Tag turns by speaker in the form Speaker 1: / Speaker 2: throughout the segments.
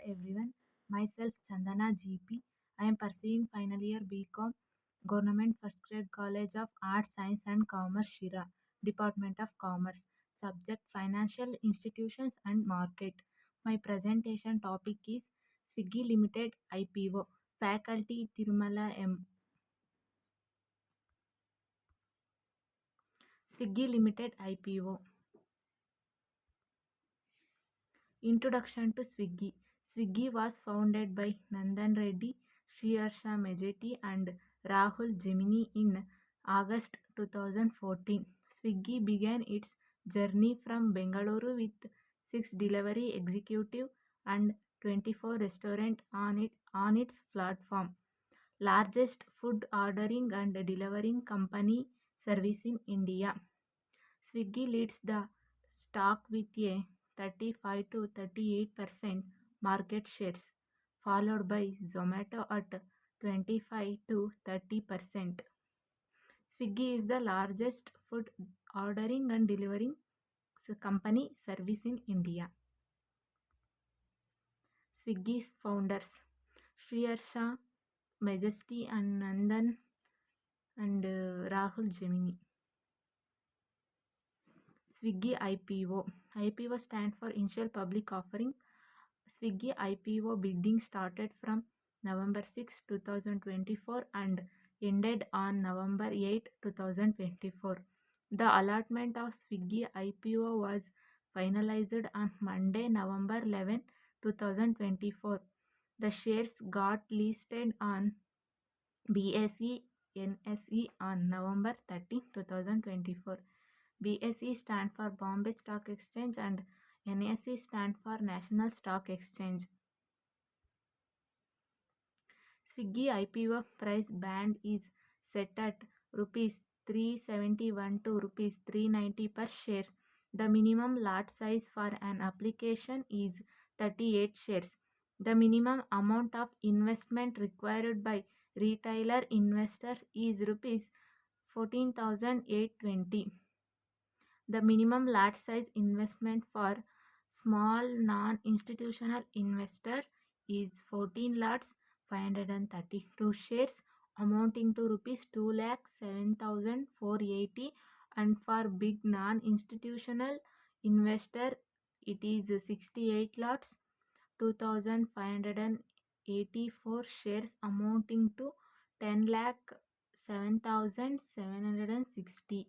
Speaker 1: everyone. Myself Chandana GP. I am pursuing final year BCom Government First Grade College of Arts, Science and Commerce Shira, Department of Commerce. Subject Financial Institutions and Market. My presentation topic is Swiggy Limited IPO. Faculty Tirumala M. Swiggy Limited IPO. Introduction to Swiggy. Swiggy was founded by Nandan Reddy, Sriharsha Majety, and Rahul Gemini in August 2014. Swiggy began its journey from Bengaluru with 6 delivery executive and 24 restaurant on its platform. Largest food ordering and delivering company service in India. Swiggy leads the stock with a 35 to 38% market shares, followed by Zomato at 25 to 30%. Swiggy is the largest food ordering and delivering company service in India. Swiggy's founders Sriharsha Majesty and Nandan and Rahul Gemini. Swiggy IPO. IPO stands for Initial Public Offering. Swiggy IPO bidding started from November 6, 2024 and ended on November 8, 2024. The allotment of Swiggy IPO was finalized on Monday, November 11, 2024. The shares got listed on BSE NSE on November 13, 2024. BSE stand for Bombay Stock Exchange and NSE stand for National Stock Exchange. Swiggy IPO price band is set at rupees 371 to rupees 390 per share. The minimum lot size for an application is 38 shares. The minimum amount of investment required by retailer investors is rupees 14,820. The minimum lot size investment for small non-institutional investor is 14 lots 532 shares amounting to rupees 2,07,480, and for big non-institutional investor it is 68 lots 2,584 shares amounting to 10 lakh 7,760.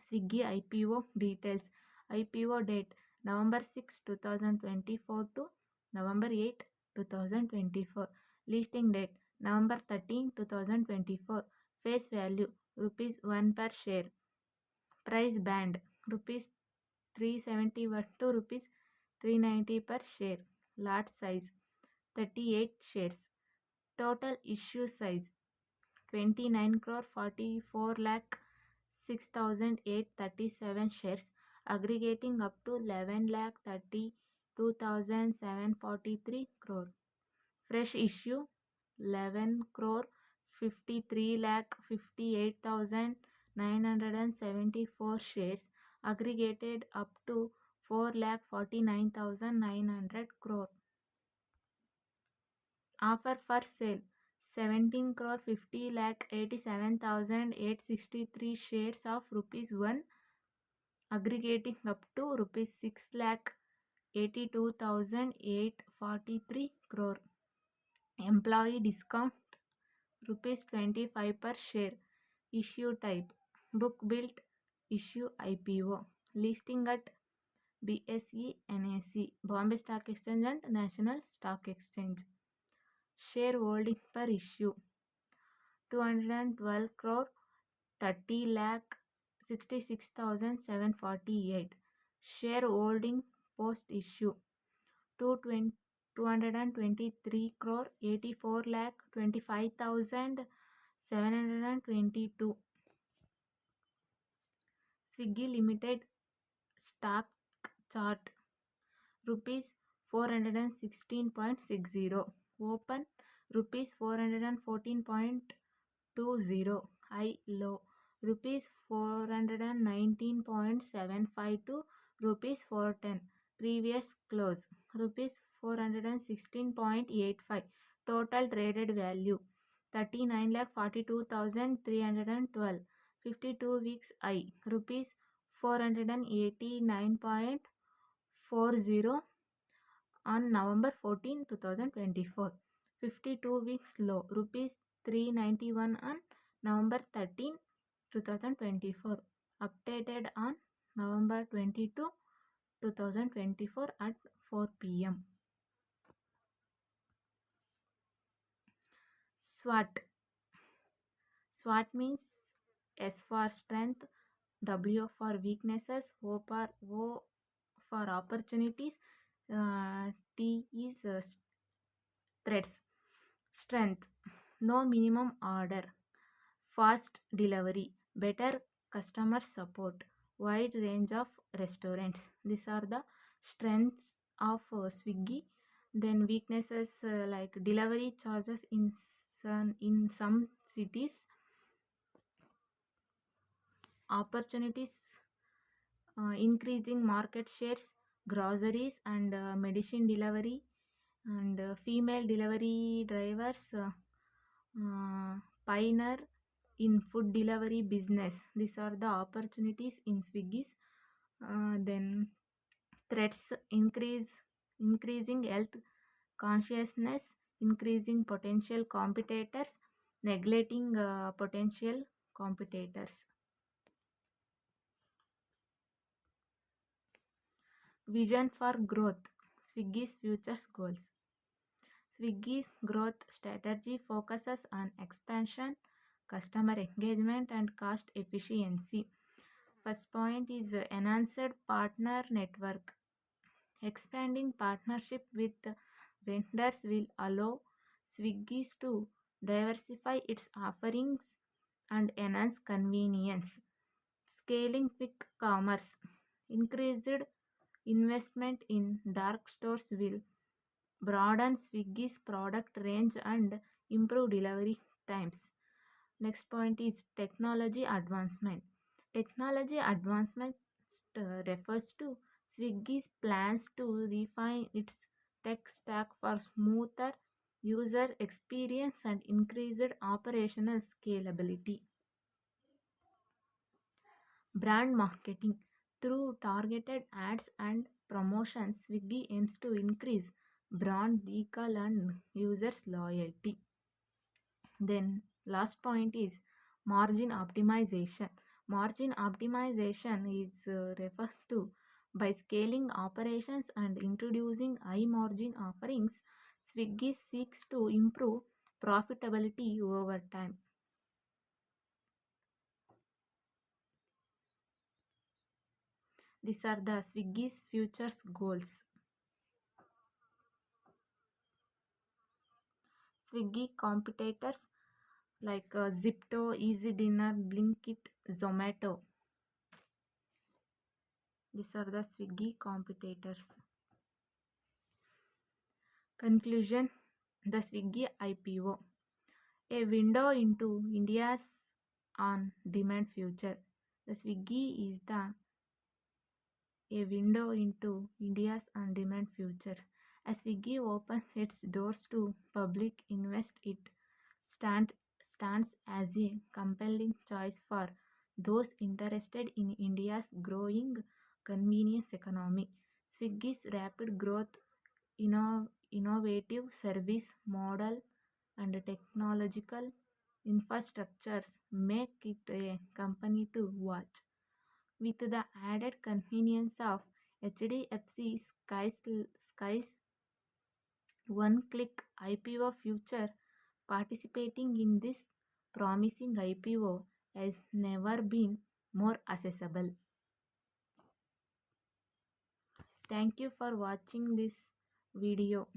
Speaker 1: Swiggy IPO details. IPO date November 6, 2024 to November 8, 2024. Listing date November 13, 2024. Face value rupees 1 per share. Price band rupees 371 to rupees 390 per share. Lot size 38 shares. Total issue size 29 crore 44 lakh 6,837 shares, aggregating up to 11 lakh 32,743 crore. Fresh issue 11 crore 53 lakh 58,974 shares, aggregated up to 4 lakh 49,900 crore. Offer for sale 17 crore 50 lakh 87,863 shares of rupees 1, aggregating up to rupees 6 lakh 82,843 crore. Employee discount rupees 25 per share. Issue type book built issue IPO. Listing at BSE NSE Bombay Stock Exchange and National Stock Exchange. Shareholding per issue 212 crore 30 lakh 66,748. Shareholding post issue 223 crore 84 lakh 25,722. Swiggy Limited stock chart rupees 416.60, open rupees 414.20, high low rupees 419.75 to rupees 410. Previous close rupees 416.85. Total traded value 39,42,312. 52 weeks high rupees 489.40 on November 14, 2024. 52 weeks low rupees 391 on November 13, 2024. Updated on November 22, 2024 at 4 p.m. SWOT. SWOT means S for strength, W for weaknesses, O for opportunities, T is threats. Strength. No minimum order. Fast delivery. Better customer support. Wide range of restaurants. These are the strengths of Swiggy. Then weaknesses like delivery charges in some cities. Opportunities, increasing market shares, groceries and medicine delivery, and female delivery drivers pioneer in food delivery business. These are the opportunities in Swiggy's. Then threats, increasing health consciousness, increasing potential competitors, neglecting potential competitors. Vision for growth. Swiggy's future goals. Swiggy's growth strategy focuses on expansion, customer engagement, and cost efficiency. First point is enhanced partner network. Expanding partnership with vendors will allow Swiggy's to diversify its offerings and enhance convenience. Scaling quick commerce. Increased investment in dark stores will broaden Swiggy's product range and improve delivery times. Next point is technology advancement. Technology advancement refers to Swiggy's plans to refine its tech stack for smoother user experience and increased operational scalability. Brand marketing. Through targeted ads and promotions, Swiggy aims to increase brand recall and users' loyalty. Then last point is margin optimization. Margin optimization is refers to by scaling operations and introducing high margin offerings, Swiggy seeks to improve profitability over time. These are the Swiggy's futures goals. Swiggy competitors like Zipto, Easy Dinner, Blinkit, Zomato. These are the Swiggy competitors. Conclusion. The Swiggy IPO. A window into India's on demand future. The Swiggy is the a window into India's on demand future. As Swiggy opens its doors to public invest, it stand, stands as a compelling choice for those interested in India's growing convenience economy. Swiggy's rapid growth, innovative service model, and technological infrastructures make it a company to watch. With the added convenience of HDFC Sky's one click IPO future, participating in this promising IPO has never been more accessible. Thank you for watching this video.